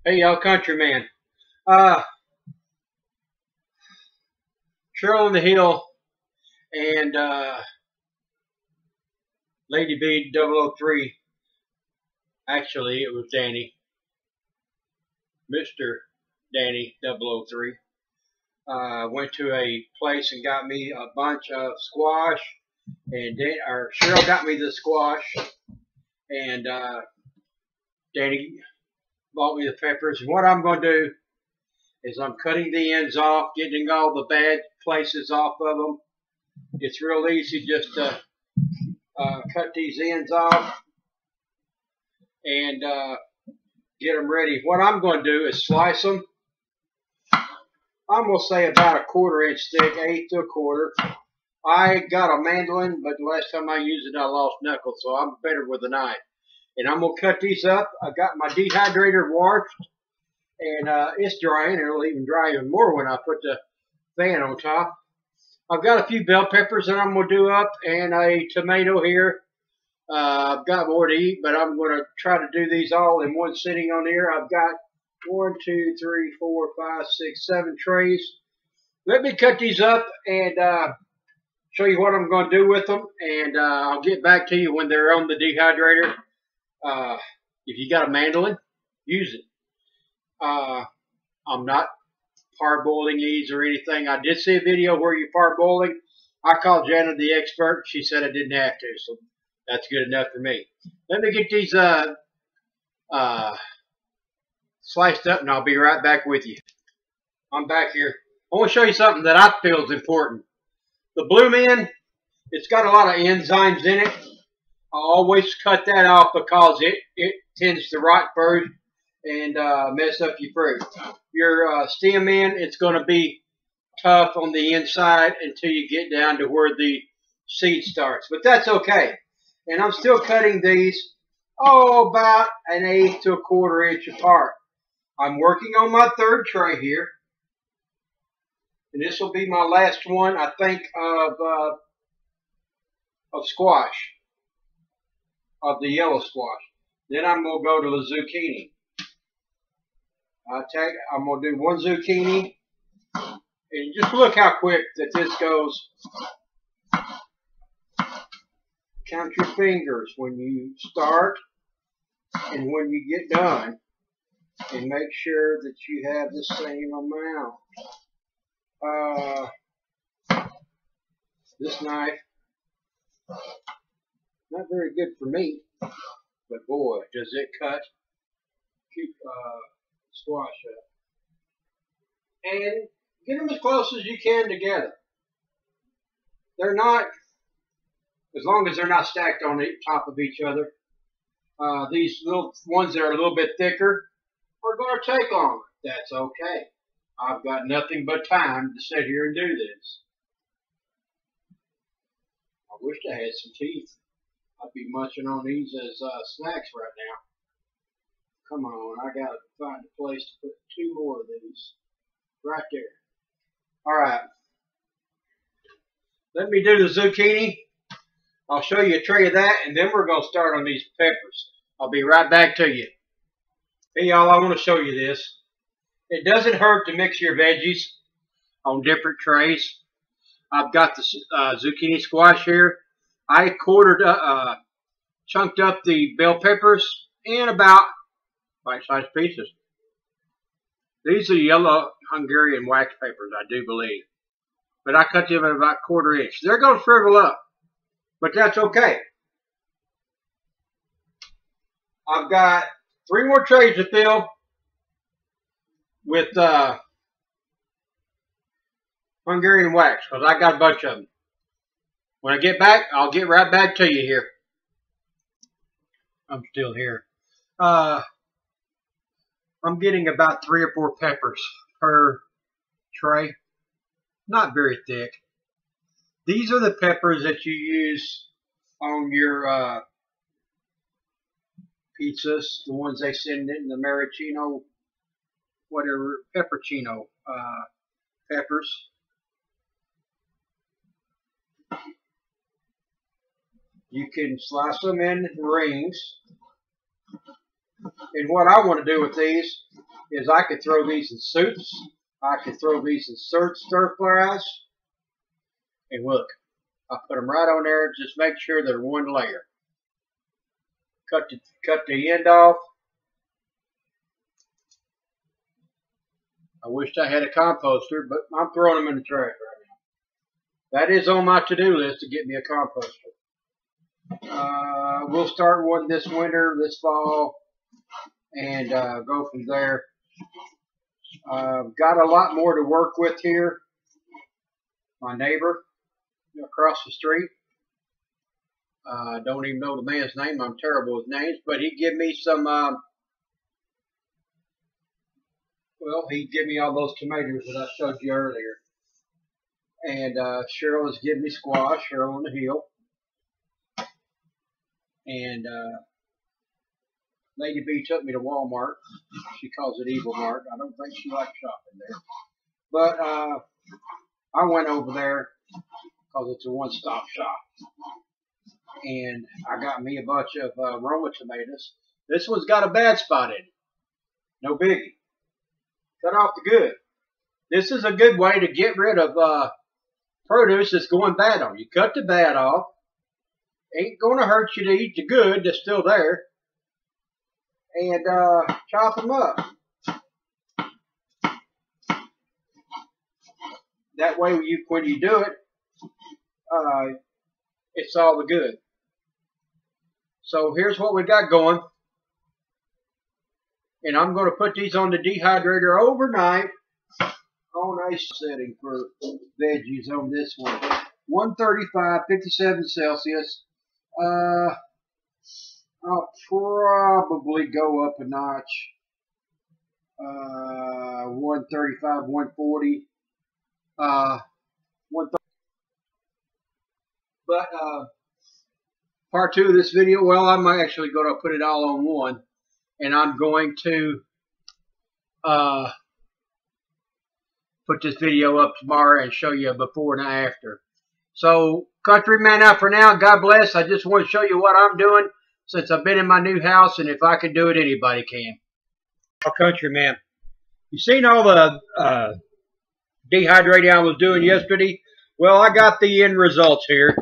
Hey, y'all, countryman. Uh, Cheryl on the Hill and Lady B 003. Actually, it was Danny, Mr. Danny 003. Went to a place and got me a bunch of squash, and Cheryl got me the squash, and Danny bought me the peppers. And what I'm going to do is I'm cutting the ends off, getting all the bad places off of them. It's real easy just to cut these ends off and get them ready. What I'm going to do is slice them. I'm going to say about a 1/4 inch thick, 1/8 to 1/4. I got a mandolin, but the last time I used it, I lost knuckles, so I'm better with a knife. And I'm going to cut these up. I got my dehydrator washed, and it's drying. It'll even dry even more when I put the fan on top. I've got a few bell peppers that I'm going to do up, and a tomato here. I've got more to eat, but I'm going to try to do these all in one sitting on here. I've got 1, 2, 3, 4, 5, 6, 7 trays. Let me cut these up and show you what I'm going to do with them, and I'll get back to you when they're on the dehydrator. If you got a mandolin, use it. I'm not parboiling these or anything. I did see a video where you're parboiling. I called Jana the expert. She said I didn't have to, so that's good enough for me. Let me get these sliced up, and I'll be right back with you. I'm back here. I want to show you something that I feel is important. The bloom end, it's got a lot of enzymes in it. I always cut that off because it tends to rot first and mess up your fruit. Your stem end, it's going to be tough on the inside until you get down to where the seed starts. But that's okay. And I'm still cutting these about 1/8 to 1/4 inch apart. I'm working on my 3rd tray here. And this will be my last one, I think, of squash, of the yellow squash. Then I'm going to go to the zucchini. I'm going to do 1 zucchini. And just look how quick that this goes. Count your fingers when you start and when you get done. And make sure that you have the same amount. This knife, not very good for me, but boy, does it cut squash up. And get them as close as you can together. They're not, as long as they're not stacked on the top of each other. These little ones that are a little bit thicker are going to take longer. That's okay. I've got nothing but time to sit here and do this. I wish I had some teeth. I'd be munching on these as snacks right now. Come on, I got to find a place to put 2 more of these. Right there. All right. Let me do the zucchini. I'll show you a tray of that, and then we're going to start on these peppers. I'll be right back to you. Hey, y'all, I want to show you this. It doesn't hurt to mix your veggies on different trays. I've got the zucchini squash here. I chunked up the bell peppers in about bite-sized pieces. These are yellow Hungarian wax peppers, I do believe. But I cut them at about 1/4 inch. They're going to shrivel up, but that's okay. I've got 3 more trays to fill with Hungarian wax, because I got a bunch of them. When I get back, I'll get right back to you here. I'm still here. I'm getting about 3 or 4 peppers per tray. Not very thick. These are the peppers that you use on your pizzas, the ones they send in the maraschino, whatever, peppercino peppers. You can slice them in rings. And what I want to do with these is I could throw these in soups. I could throw these in stir fries. And look, I put them right on there. Just make sure they're one layer. Cut the end off. I wished I had a composter, but I'm throwing them in the trash right now. That is on my to-do list to get me a composter. We'll start one this winter, this fall, and go from there. Got a lot more to work with here. My neighbor across the street. Don't even know the man's name. I'm terrible with names, but he gave me some. Well, he gave me all those tomatoes that I showed you earlier. And Cheryl has given me squash. Cheryl on the hill. And Lady B took me to Walmart. She calls it Evil Mart. I don't think she likes shopping there. But I went over there because it's a one-stop shop. And I got me a bunch of Roma tomatoes. This one's got a bad spot in it. No biggie. Cut off the good. This is a good way to get rid of produce that's going bad on you. Cut the bad off. Ain't going to hurt you to eat the good that's still there. And chop them up. That way, when you do it, it's all the good. So here's what we got going. And I'm going to put these on the dehydrator overnight. Oh, nice setting for veggies on this one. 135, 57 Celsius. I'll probably go up a notch. 135, 140. 130. But part 2 of this video, well, I'm actually going to put it all on one. And I'm going to put this video up tomorrow and show you a before and after. So, countryman out for now. God bless. I just want to show you what I'm doing since I've been in my new house. And if I can do it, anybody can. Countryman. You seen all the dehydrating I was doing yesterday? Well, I got the end results here.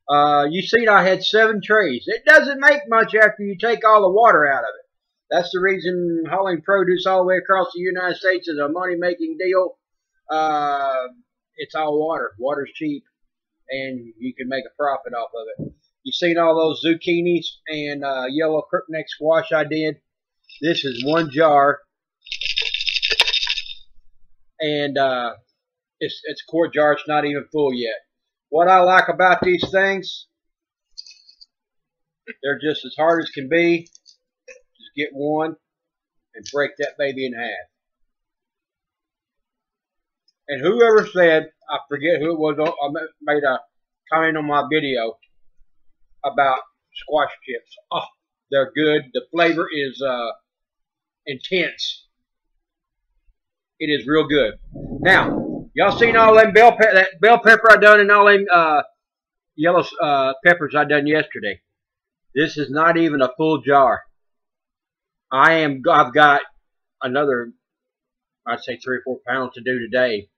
You seen I had 7 trays. It doesn't make much after you take all the water out of it. That's the reason hauling produce all the way across the United States is a money-making deal. It's all water. Water's cheap, and you can make a profit off of it. You seen all those zucchinis and yellow crookneck squash I did? This is 1 jar, and it's a quart jar. It's not even full yet. What I like about these things, they're just as hard as can be. Just get one and break that baby in half. And whoever said, I forget who it was, I made a comment on my video about squash chips. Oh, they're good. The flavor is intense. It is real good. Now, y'all seen all them that bell pepper I done and all them yellow peppers I done yesterday. This is not even a full jar. I've got another, I'd say 3 or 4 pounds to do today,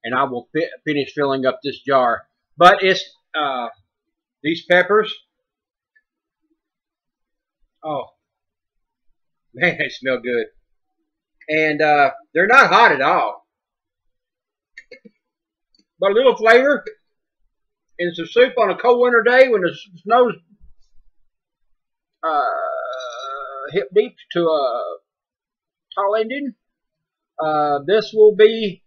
and I will finish filling up this jar. But it's these peppers. Oh man, they smell good, and they're not hot at all. But a little flavor, and some soup on a cold winter day when the snow's hip deep to a tall ending. This will be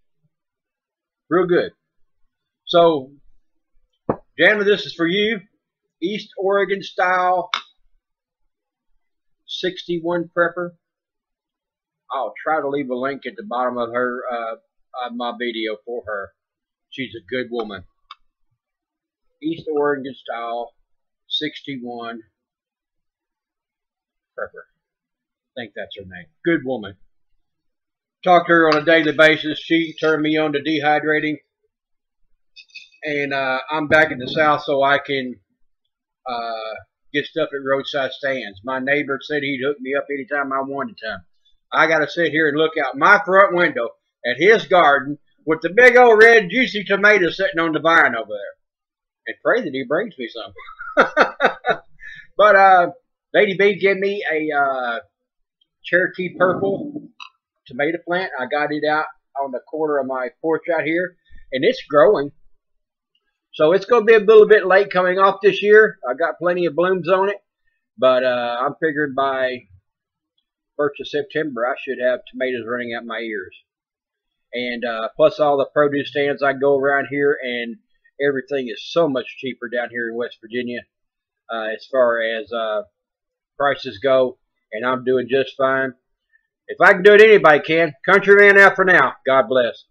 real good. So, Jana, this is for you. East Oregon style 61 prepper. I'll try to leave a link at the bottom of her my video for her. She's a good woman. East Oregon style 61 prepper. I think that's her name. Good woman. Talk to her on a daily basis. She turned me on to dehydrating. And I'm back in the South so I can get stuff at roadside stands. My neighbor said he'd hook me up anytime I wanted to. I got to sit here and look out my front window at his garden with the big old red juicy tomatoes sitting on the vine over there, and pray that he brings me some. But Lady B gave me a Cherokee purple tomato plant. I got it out on the corner of my porch out here, and it's growing. So it's going to be a little bit late coming off this year. I got plenty of blooms on it, but I'm figuring by 1st of September I should have tomatoes running out my ears. And plus all the produce stands I go around here, and everything is so much cheaper down here in West Virginia as far as prices go, and I'm doing just fine. If I can do it, anybody can. Country man out for now. God bless.